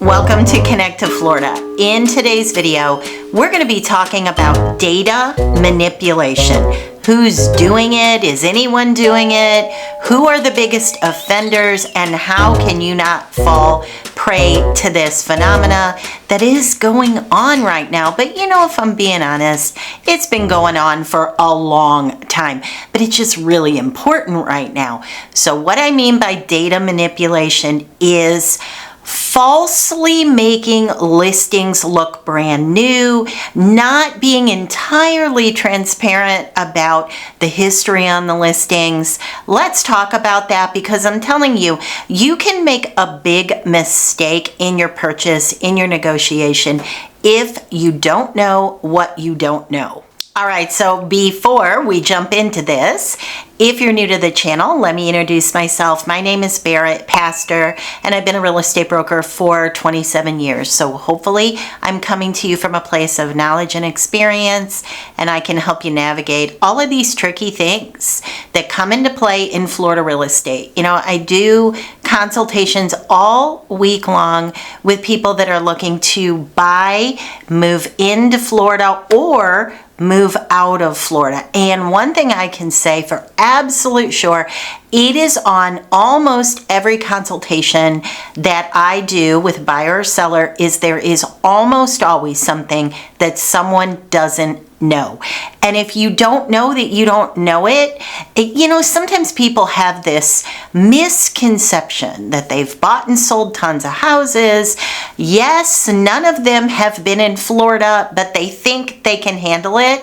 Welcome to Connect to Florida. In today's video, we're going to be talking about data manipulation. Who's doing it? Is anyone doing it? Who are the biggest offenders? And how can you not fall prey to this phenomena that is going on right now? But you know, if I'm being honest, it's been going on for a long time, but it's just really important right now. So what I mean by data manipulation is falsely making listings look brand new, not being entirely transparent about the history on the listings. Let's talk about that, because I'm telling you, you can make a big mistake in your purchase, in your negotiation, if you don't know what you don't know. All right, so before we jump into this, if you're new to the channel, let me introduce myself. My name is Barrett Pastor, and I've been a real estate broker for 27 years. So hopefully I'm coming to you from a place of knowledge and experience, and I can help you navigate all of these tricky things that come into play in Florida real estate. You know, I do consultations all week long with people that are looking to buy, move into Florida, or move out of Florida. And one thing I can say for absolute sure, it is on almost every consultation that I do with buyer or seller, is there is almost always something that someone doesn't know. And if you don't know that you don't know it, you know, sometimes people have this misconception that they've bought and sold tons of houses. Yes, none of them have been in Florida, but they think they can handle it.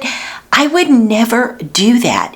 I would never do that.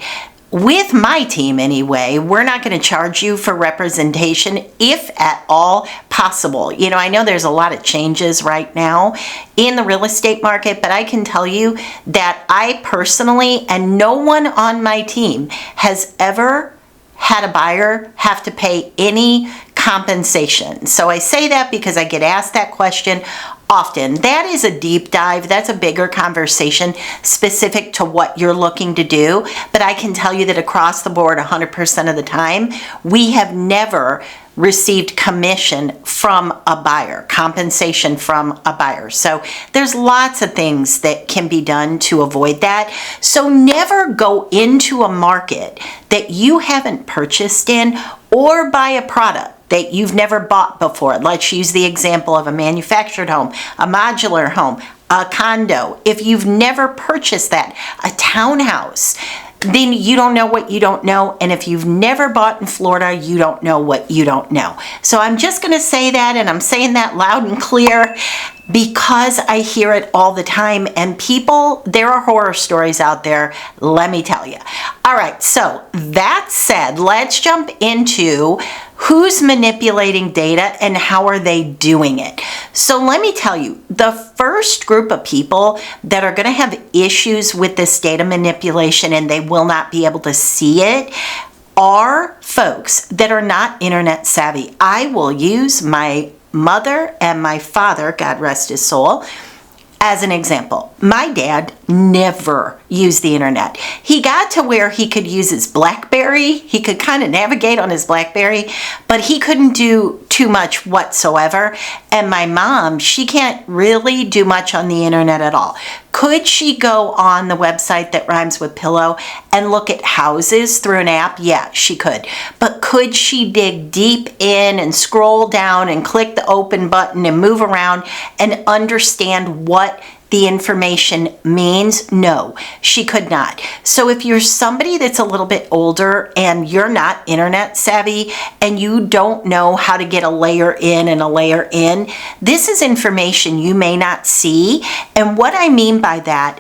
With my team anyway, we're not going to charge you for representation if at all possible. You know, I know there's a lot of changes right now in the real estate market, but I can tell you that I personally, and no one on my team, has ever had a buyer have to pay any compensation. So I say that because I get asked that question often. That is a deep dive. That's a bigger conversation specific to what you're looking to do. But I can tell you that across the board, 100% of the time, we have never received commission from a buyer, compensation from a buyer. So there's lots of things that can be done to avoid that. So never go into a market that you haven't purchased in, or buy a product that you've never bought before. Let's use the example of a manufactured home, a modular home, a condo. If you've never purchased that, a townhouse, then you don't know what you don't know. And if you've never bought in Florida, you don't know what you don't know. So I'm just going to say that, and I'm saying that loud and clear because I hear it all the time. And people, there are horror stories out there, let me tell you. All right, so that said, let's jump into who's manipulating data and how are they doing it. So let me tell you, the first group of people that are going to have issues with this data manipulation and they will not be able to see it are folks that are not internet savvy. I will use my mother and my father, God rest his soul, as an example. My dad never used the internet. He got to where he could use his BlackBerry. He could kind of navigate on his BlackBerry, but he couldn't do too much whatsoever. And my mom, she can't really do much on the internet at all. Could she go on the website that rhymes with pillow and look at houses through an app? Yeah, she could. But could she dig deep in and scroll down and click the open button and move around and understand what the information means? No, she could not. So if you're somebody that's a little bit older and you're not internet savvy and you don't know how to get a layer in and a layer in, this is information you may not see. And what I mean by that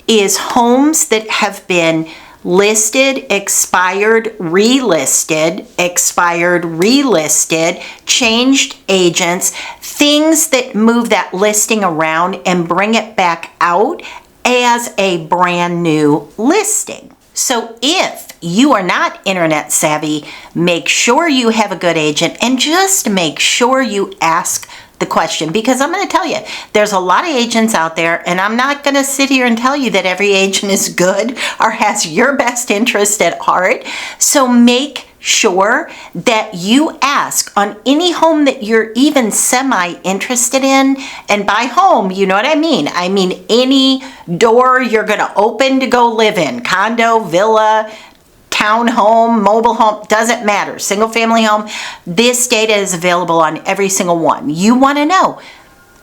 is homes that have been listed, expired, relisted, changed agents, things that move that listing around and bring it back out as a brand new listing. So if you are not internet savvy, make sure you have a good agent and just make sure you ask the question, because I'm going to tell you, there's a lot of agents out there, and I'm not going to sit here and tell you that every agent is good or has your best interest at heart. So make sure that you ask on any home that you're even semi-interested in. And by home, you know what I mean? I mean any door you're going to open to go live in, condo, villa, townhome, mobile home, doesn't matter, single family home. This data is available on every single one. You want to know,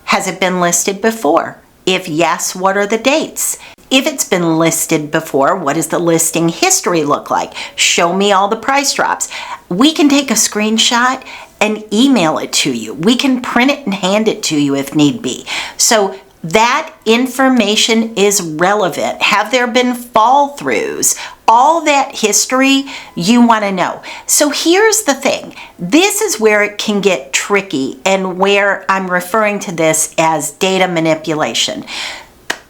has it been listed before? If yes, what are the dates? If it's been listed before, what does the listing history look like? Show me all the price drops. We can take a screenshot and email it to you. We can print it and hand it to you if need be. So that information is relevant. Have there been fall throughs? All that history you want to know. So here's the thing. This is where it can get tricky and where I'm referring to this as data manipulation.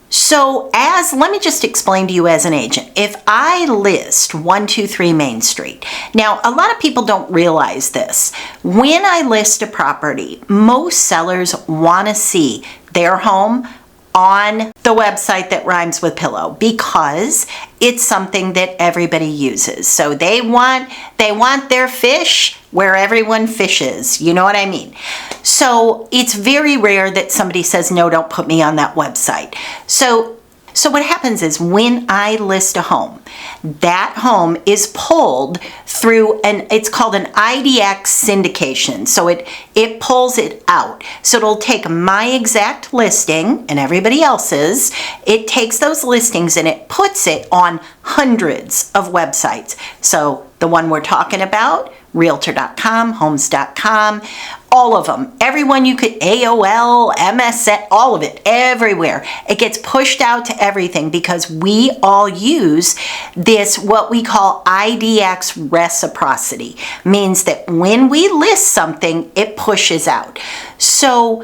So let me just explain to you as an agent. If I list 123 Main Street, now a lot of people don't realize this. When I list a property, most sellers want to see their home on the website that rhymes with pillow because it's something that everybody uses. So they want their fish where everyone fishes. You know what I mean? So it's very rare that somebody says, no, don't put me on that website. So what happens is when I list a home, that home is pulled through it's called an IDX syndication. So it pulls it out. So it'll take my exact listing and everybody else's. It takes those listings and it puts it on hundreds of websites. So the one we're talking about, Realtor.com, Homes.com, all of them. Everyone you could, AOL, MLS, all of it, everywhere. It gets pushed out to everything because we all use this, what we call IDX reciprocity. Means that when we list something, it pushes out. So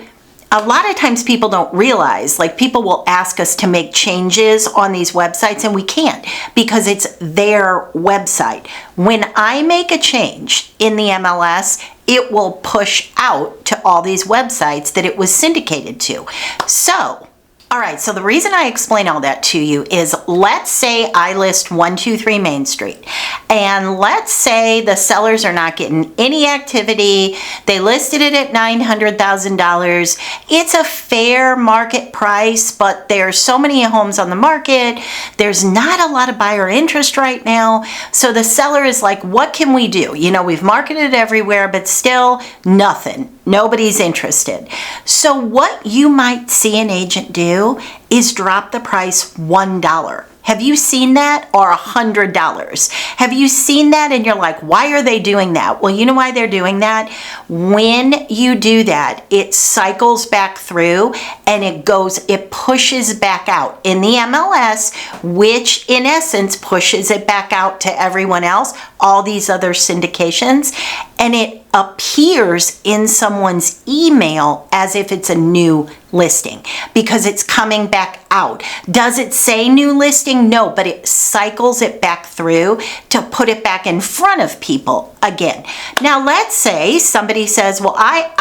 a lot of times people don't realize, like people will ask us to make changes on these websites and we can't because it's their website. When I make a change in the MLS, it will push out to all these websites that it was syndicated to. So, all right, so the reason I explain all that to you is let's say I list 123 Main Street and let's say the sellers are not getting any activity. They listed it at $900,000. It's a fair market price, but there's so many homes on the market. There's not a lot of buyer interest right now. So the seller is like, what can we do? You know, we've marketed everywhere, but still nothing. Nobody's interested. So what you might see an agent do is drop the price $1. Have you seen that? Or $100? Have you seen that and you're like, why are they doing that? Well, you know why they're doing that? When you do that, it cycles back through and it pushes back out in the MLS, which in essence pushes it back out to everyone else, all these other syndications, and it appears in someone's email as if it's a new listing because it's coming back out. Does it say new listing? No, but it cycles it back through to put it back in front of people again. Now let's say somebody says, well, I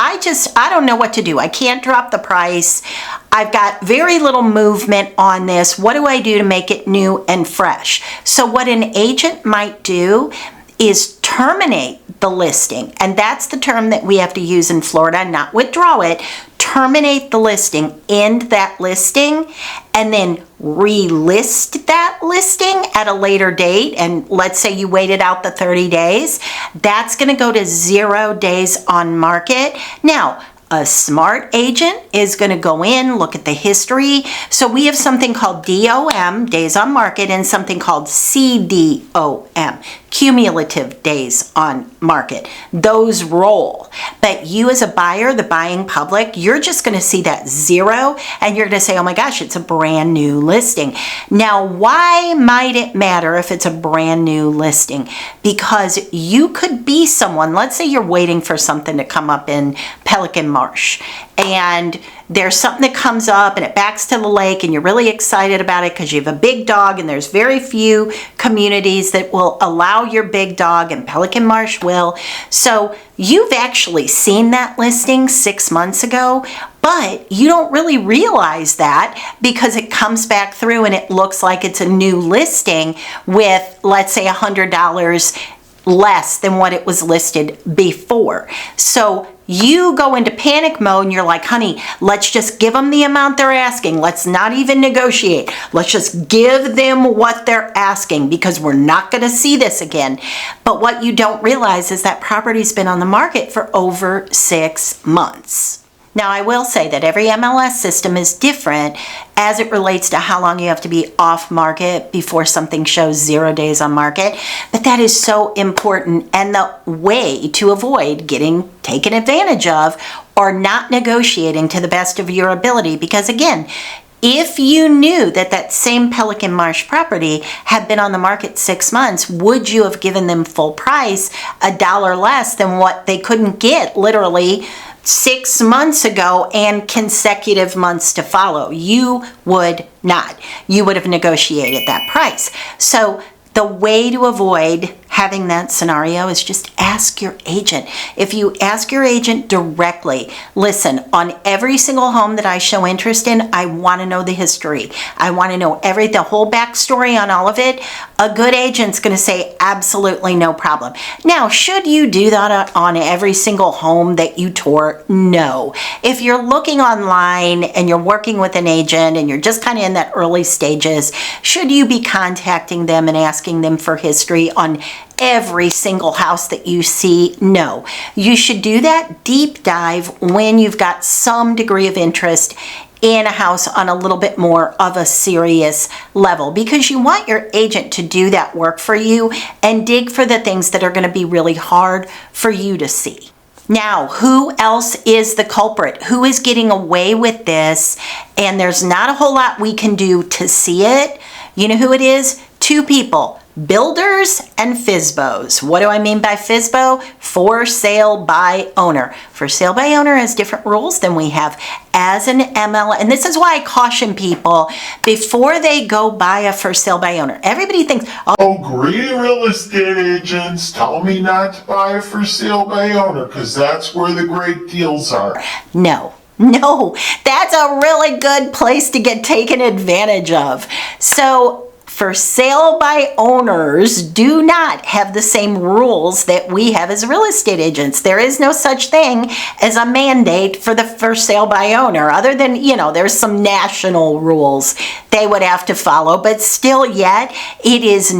don't know what to do. I can't drop the price. I've got very little movement on this. What do I do to make it new and fresh? So what an agent might do is terminate the listing. And that's the term that we have to use in Florida, not withdraw it. Terminate the listing, end that listing, and then relist that listing at a later date. And let's say you waited out the 30 days. That's going to go to 0 days on market. Now, a smart agent is going to go in, look at the history. So we have something called DOM, days on market, and something called CDOM, cumulative days on market. Those roll. But you as a buyer, the buying public, you're just going to see that 0 and you're going to say, oh my gosh, it's a brand new listing. Now, why might it matter if it's a brand new listing? Because you could be someone, let's say you're waiting for something to come up in Pelican Marsh and there's something that comes up and it backs to the lake and you're really excited about it because you have a big dog and there's very few communities that will allow your big dog, and Pelican Marsh will. So you've actually seen that listing 6 months ago, but you don't really realize that because it comes back through and it looks like it's a new listing with, let's say, $100 less than what it was listed before. So you go into panic mode and you're like, honey, let's just give them the amount they're asking. Let's not even negotiate. Let's just give them what they're asking because we're not going to see this again. But what you don't realize is that property's been on the market for over 6 months. Now, I will say that every MLS system is different as it relates to how long you have to be off market before something shows 0 days on market, but that is so important and the way to avoid getting taken advantage of or not negotiating to the best of your ability. Because again, if you knew that that same Pelican Marsh property had been on the market 6 months, would you have given them full price, $1 less than what they couldn't get literally 6 months ago and consecutive months to follow? You would not. You would have negotiated that price. So the way to avoid having that scenario is just ask your agent. If you ask your agent directly, listen, on every single home that I show interest in, I want to know the history. I want to know the whole backstory on all of it. A good agent's going to say absolutely no problem. Now, should you do that on every single home that you tour? No. If you're looking online and you're working with an agent and you're just kind of in that early stages, should you be contacting them and asking them for history on every single house that you see? No. You should do that deep dive when you've got some degree of interest in a house on a little bit more of a serious level, because you want your agent to do that work for you and dig for the things that are going to be really hard for you to see. Now, who else is the culprit? Who is getting away with this? And there's not a whole lot we can do to see it. You know who it is? 2 people. Builders and FSBOs. What do I mean by FSBO? For sale by owner. For sale by owner has different rules than we have as an MLS. And this is why I caution people before they go buy a for sale by owner. Everybody thinks, oh, greedy real estate agents tell me not to buy a for sale by owner because that's where the great deals are. No, that's a really good place to get taken advantage of. So, for sale by owners do not have the same rules that we have as real estate agents. There is no such thing as a mandate for the for sale by owner, other than, there's some national rules they would have to follow, but still yet, it's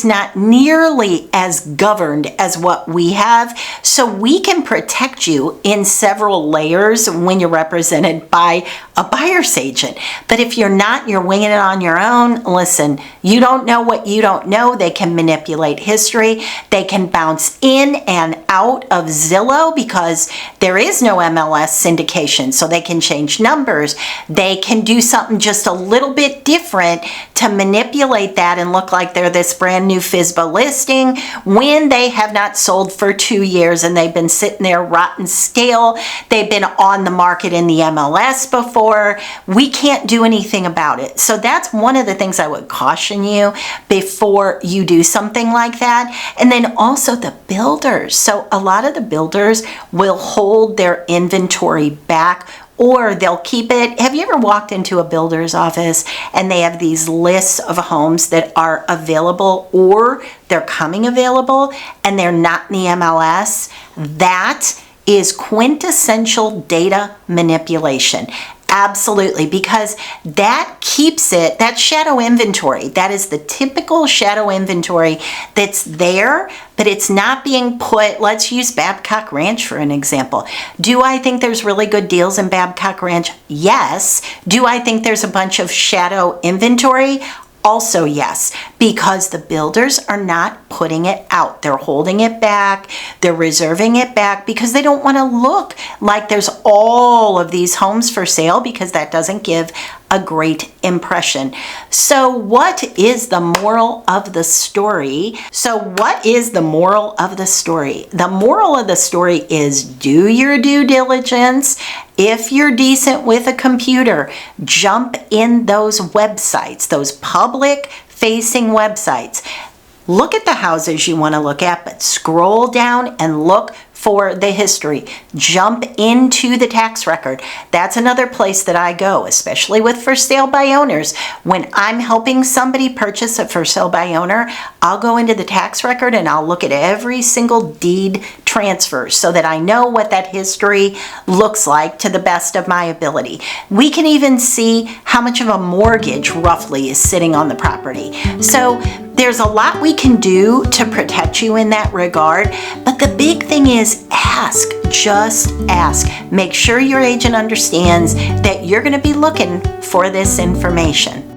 not nearly as governed as what we have. So we can protect you in several layers when you're represented by a buyer's agent. But if you're not, you're winging it on your own, listen, you don't know what you don't know. They can manipulate history. They can bounce in and out of Zillow because there is no MLS syndication, so they can change numbers. They can do something just a little bit different to manipulate that and look like they're this brand new FSBO listing when they have not sold for 2 years and they've been sitting there rotten stale. They've been on the market in the MLS before. We can't do anything about it. So that's one of the things I would caution you before you do something like that. And then also the builders. So a lot of the builders will hold their inventory back, or they'll keep it. Have you ever walked into a builder's office and they have these lists of homes that are available or they're coming available and they're not in the MLS? That is quintessential data manipulation. Absolutely, because that keeps it, that shadow inventory, that is the typical shadow inventory that's there, but it's not being put. Let's use Babcock Ranch for an example. Do I think there's really good deals in Babcock Ranch? Yes. Do I think there's a bunch of shadow inventory? Also yes, because the builders are not putting it out. They're holding it back. They're reserving it back because they don't want to look like there's all of these homes for sale, because that doesn't give a great impression. So what is the moral of the story? The moral of the story is do your due diligence. If you're decent with a computer, jump in those websites, those public-facing websites. Look at the houses you want to look at, but scroll down and look for the history. Jump into the tax record. That's another place that I go, especially with for sale by owners. When I'm helping somebody purchase a for sale by owner, I'll go into the tax record and I'll look at every single deed transfer so that I know what that history looks like to the best of my ability. We can even see how much of a mortgage roughly is sitting on the property. So there's a lot we can do to protect you in that regard, but the big thing is ask. Just ask. Make sure your agent understands that you're going to be looking for this information.